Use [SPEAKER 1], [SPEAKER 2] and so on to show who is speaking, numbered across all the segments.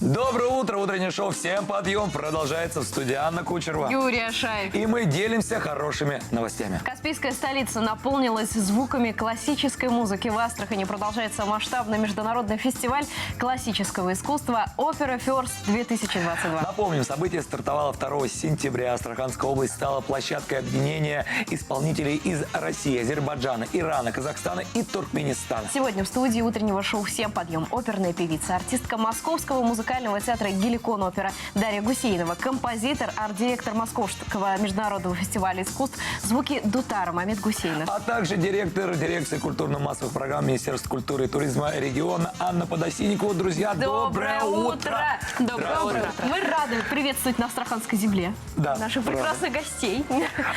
[SPEAKER 1] Доброе утро, утреннее шоу «Всем подъем» продолжается в студии Анна Кучерова.
[SPEAKER 2] Юрий Ашаев.
[SPEAKER 1] И мы делимся хорошими новостями.
[SPEAKER 2] Каспийская столица наполнилась звуками классической музыки. В Астрахани продолжается масштабный международный фестиваль классического искусства «Опера First 2022».
[SPEAKER 1] Напомним, событие стартовало 2 сентября. Астраханская область стала площадкой объединения исполнителей из России, Азербайджана, Ирана, Казахстана и Туркменистана.
[SPEAKER 2] Сегодня в студии утреннего шоу «Всем подъем» оперная певица, артистка Московского музыкального театра «Геликон опера» Дарья Гусейнова, композитор, арт-директор Московского международного фестиваля искусств «Звуки Дутара» Мамед Гусейнов.
[SPEAKER 1] А также директор дирекции культурно-массовых программ Министерства культуры и туризма региона Анна Подосинникова. Друзья, доброе утро!
[SPEAKER 2] Доброе утро! Мы рады приветствовать на Астраханской земле наших прекрасных гостей.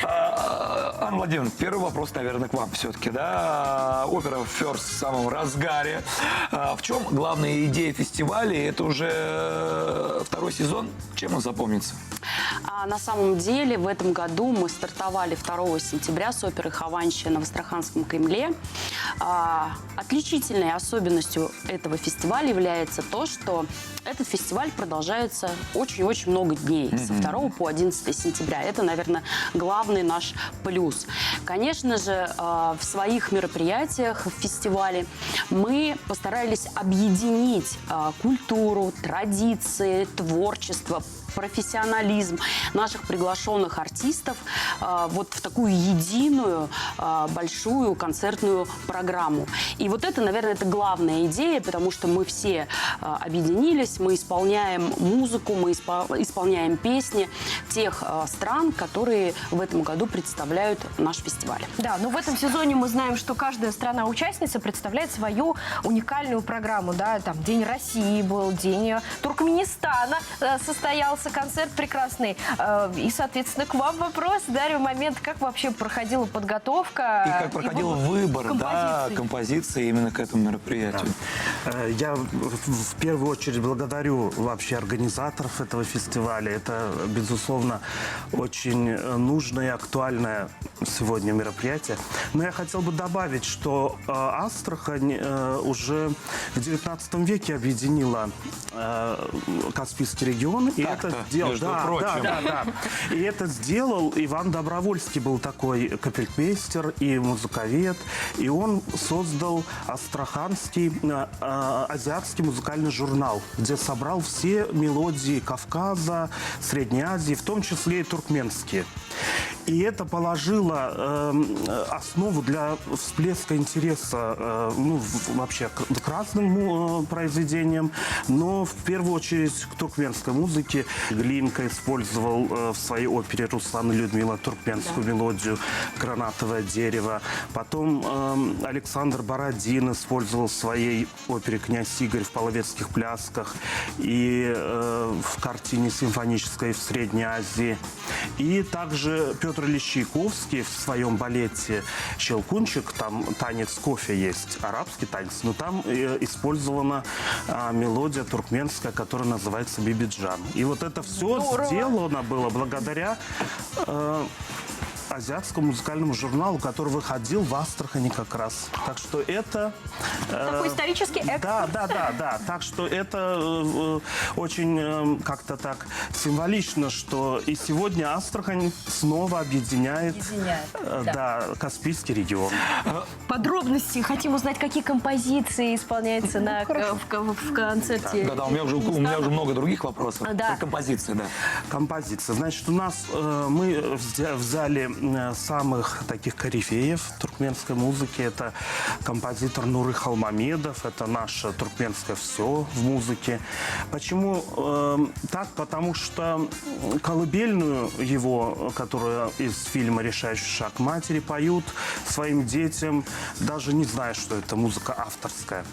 [SPEAKER 1] Анна Владимировна, первый вопрос, наверное, к вам все-таки. Да? Опера First в самом разгаре. В чем главная идея фестиваля? Это уже второй сезон. Чем он запомнится?
[SPEAKER 3] На самом деле в этом году мы стартовали 2 сентября с оперы «Хованщина» в Астраханском Кремле. Отличительной особенностью этого фестиваля является то, что этот фестиваль продолжается очень-очень много дней, со 2 по 11 сентября. Это, наверное, главный наш плюс. Конечно же, в своих мероприятиях в фестивале мы постарались объединить культуру, традиции, творчество, профессионализм наших приглашенных артистов вот в такую единую большую концертную программу. И вот это, наверное, это главная идея, потому что мы все объединились, мы исполняем музыку, мы исполняем песни тех стран, которые в этом году представляют наш фестиваль.
[SPEAKER 2] Да, но в этом сезоне мы знаем, что каждая страна-участница представляет свою уникальную программу. Да? Там День России был, День Туркменистана состоялся, концерт прекрасный. И, соответственно, к вам вопрос, Дарья, момент, как вообще проходила подготовка?
[SPEAKER 1] И как проходил выбор композиции именно к этому мероприятию?
[SPEAKER 4] Я в первую очередь благодарю вообще организаторов этого фестиваля. Это, безусловно, очень нужное и актуальное сегодня мероприятие. Но я хотел бы добавить, что Астрахань уже в 19 веке объединила Каспийский регион. И это сделал, И это сделал Иван Добровольский, был такой капельмейстер и музыковед. И он создал Астраханский азиатский музыкальный журнал, где собрал все мелодии Кавказа, Средней Азии, в том числе и туркменские. И это положило основу для всплеска интереса вообще к разным произведениям, но в первую очередь к туркменской музыке. Глинка использовал в своей опере Руслан и Людмила туркменскую мелодию «Гранатовое дерево». Потом Александр Бородин использовал в своей опере «Князь Игорь» в половецких плясках и в картине симфонической в Средней Азии. И также Петр Ильич Чайковский в своем балете «Щелкунчик», там танец кофе есть, арабский танец, но там использована мелодия туркменская, которая называется «Бибиджан». И вот это все сделано было благодаря азиатскому музыкальному журналу, который выходил в Астрахани как раз. Так что это...
[SPEAKER 2] Такой исторический экспорт.
[SPEAKER 4] Да. Так что это очень как-то так символично, что и сегодня Астрахань снова объединяет Каспийский регион.
[SPEAKER 2] Подробности хотим узнать, какие композиции исполняются в концерте.
[SPEAKER 1] Да, у меня уже много других вопросов. Про композиции,
[SPEAKER 4] Композиция. Значит, у нас мы взяли самых таких корифеев туркменской музыки. Это композитор Нуры Халмамедов, это наше туркменское все в музыке. Почему так? Потому что колыбельную его, которую из фильма «Решающий шаг матери» поют своим детям, даже не зная, что это музыка авторская.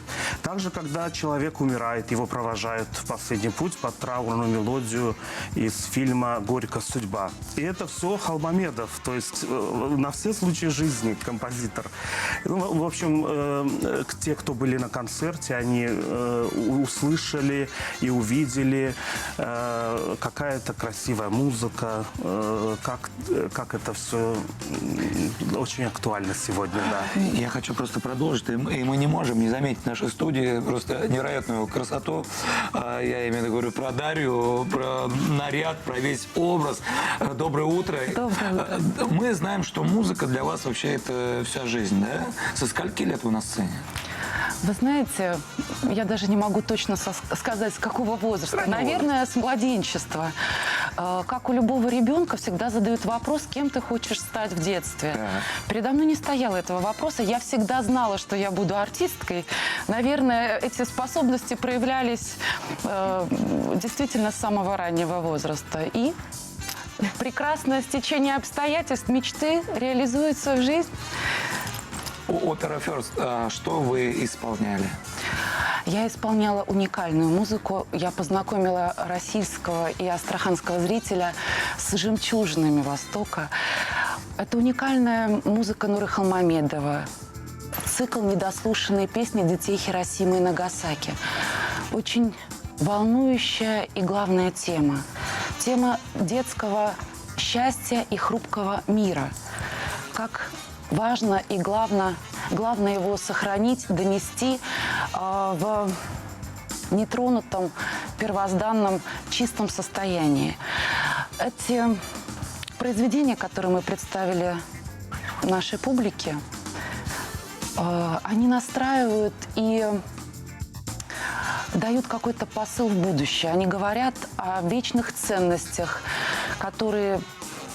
[SPEAKER 4] Также, когда человек умирает, его провожают в последний путь под траурную мелодию из фильма «Горькая судьба». И это все Халмамедов, то есть на все случаи жизни композитор. Ну, в общем, те, кто были на концерте, они услышали и увидели, какая это красивая музыка, как это все очень актуально сегодня, да.
[SPEAKER 1] Я хочу просто продолжить, и мы не можем не заметить в нашей студии просто невероятную красоту. Я именно говорю про Дарью, про наряд, про весь образ. Доброе утро.
[SPEAKER 5] Доброе утро.
[SPEAKER 1] Мы знаем, что музыка для вас вообще это вся жизнь, да? Со скольки лет вы на сцене?
[SPEAKER 5] Вы знаете, я даже не могу точно сказать, с какого возраста.
[SPEAKER 1] Раннего
[SPEAKER 5] Наверное, с младенчества. Как у любого ребенка всегда задают вопрос, кем ты хочешь стать в детстве.
[SPEAKER 1] Да.
[SPEAKER 5] Передо мной не стояло этого вопроса. Я всегда знала, что я буду артисткой. Наверное, эти способности проявлялись действительно с самого раннего возраста. И прекрасное стечение обстоятельств, мечты реализуются в жизнь.
[SPEAKER 1] Опера First, что вы исполняли?
[SPEAKER 5] Я исполняла уникальную музыку. Я познакомила российского и астраханского зрителя с жемчужинами Востока. Это уникальная музыка Нуры Холмамедова. Цикл «Недослушанные песни детей Хиросимы и Нагасаки». Очень волнующая и главная тема. Тема детского счастья и хрупкого мира. Как важно и главное его сохранить, донести в нетронутом, первозданном, чистом состоянии. Эти произведения, которые мы представили нашей публике, они настраивают и дают какой-то посыл в будущее. Они говорят о вечных ценностях, которые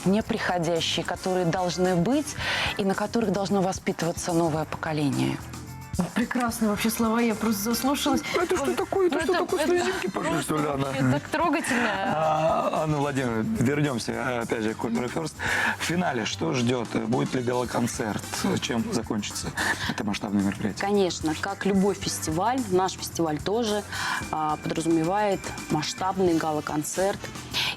[SPEAKER 5] неприходящие, которые должны быть и на которых должно воспитываться новое поколение.
[SPEAKER 2] Прекрасные вообще слова, я просто заслушалась.
[SPEAKER 1] Это что такое? Это что такое? Слезинки пошли, что ли, Анна?
[SPEAKER 2] Так трогательно.
[SPEAKER 1] Анна Владимировна, вернемся опять же к Opera First. В финале что ждет? Будет ли гала-концерт? Чем закончится это масштабное мероприятие?
[SPEAKER 3] Конечно, как любой фестиваль, наш фестиваль тоже подразумевает масштабный гала-концерт.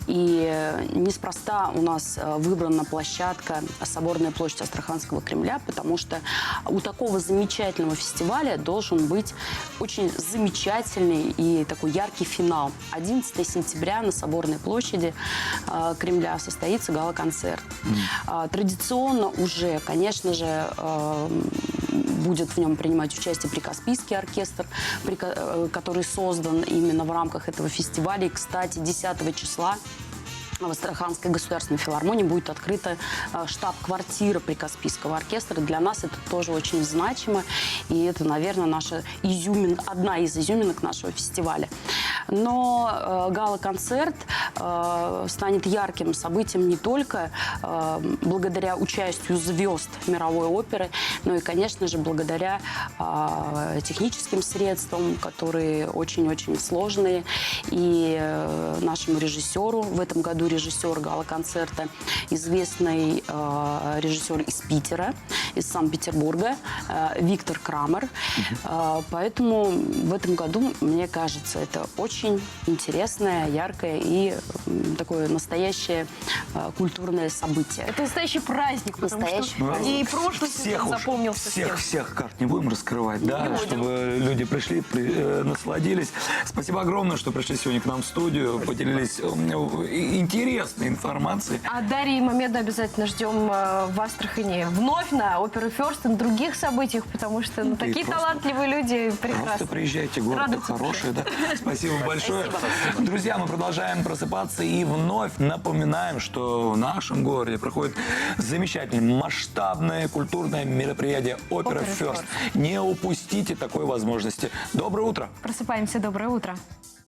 [SPEAKER 3] И неспроста у нас выбрана площадка Соборная площадь Астраханского Кремля, потому что у такого замечательного фестиваля должен быть очень замечательный и такой яркий финал. 11 сентября на Соборной площади Кремля состоится гала-концерт. Традиционно уже, конечно же, будет в нем принимать участие Прикаспийский оркестр, который создан именно в рамках этого фестиваля. И, кстати, 10 числа в Астраханской государственной филармонии будет открыта штаб-квартира Прикаспийского оркестра. Для нас это тоже очень значимо. И это, наверное, одна из изюминок нашего фестиваля. Но гала-концерт станет ярким событием не только благодаря участию звезд мировой оперы, но и, конечно же, благодаря техническим средствам, которые очень-очень сложные. И нашему режиссеру, в этом году режиссер гала-концерта, известный режиссер из Питера, из Санкт-Петербурга, Виктор Крамер. Поэтому в этом году, мне кажется, это очень интересное, яркое и такое настоящее культурное событие.
[SPEAKER 2] Это настоящий праздник, потому
[SPEAKER 3] Настоящий
[SPEAKER 2] что
[SPEAKER 3] праздник.
[SPEAKER 2] и прошлый сезон запомнился всем.
[SPEAKER 1] Всех карт не будем раскрывать, да, чтобы люди пришли, насладились. Спасибо огромное, что пришли сегодня к нам в студию, поделились интересной информацией.
[SPEAKER 2] А Дарья и Мамеда обязательно ждем в Астрахани вновь на Opera First и на других событиях, потому что такие
[SPEAKER 1] просто-
[SPEAKER 2] талантливые люди
[SPEAKER 1] Просто
[SPEAKER 2] прекрасные.
[SPEAKER 1] приезжайте, город
[SPEAKER 2] Радуйтесь.
[SPEAKER 1] хороший, да. Спасибо большое. Друзья, мы продолжаем просыпаться и вновь напоминаем, что в нашем городе проходит замечательное масштабное культурное мероприятие Opera
[SPEAKER 2] Opera
[SPEAKER 1] First. Не упустите такой возможности. Доброе утро.
[SPEAKER 2] Просыпаемся, доброе утро.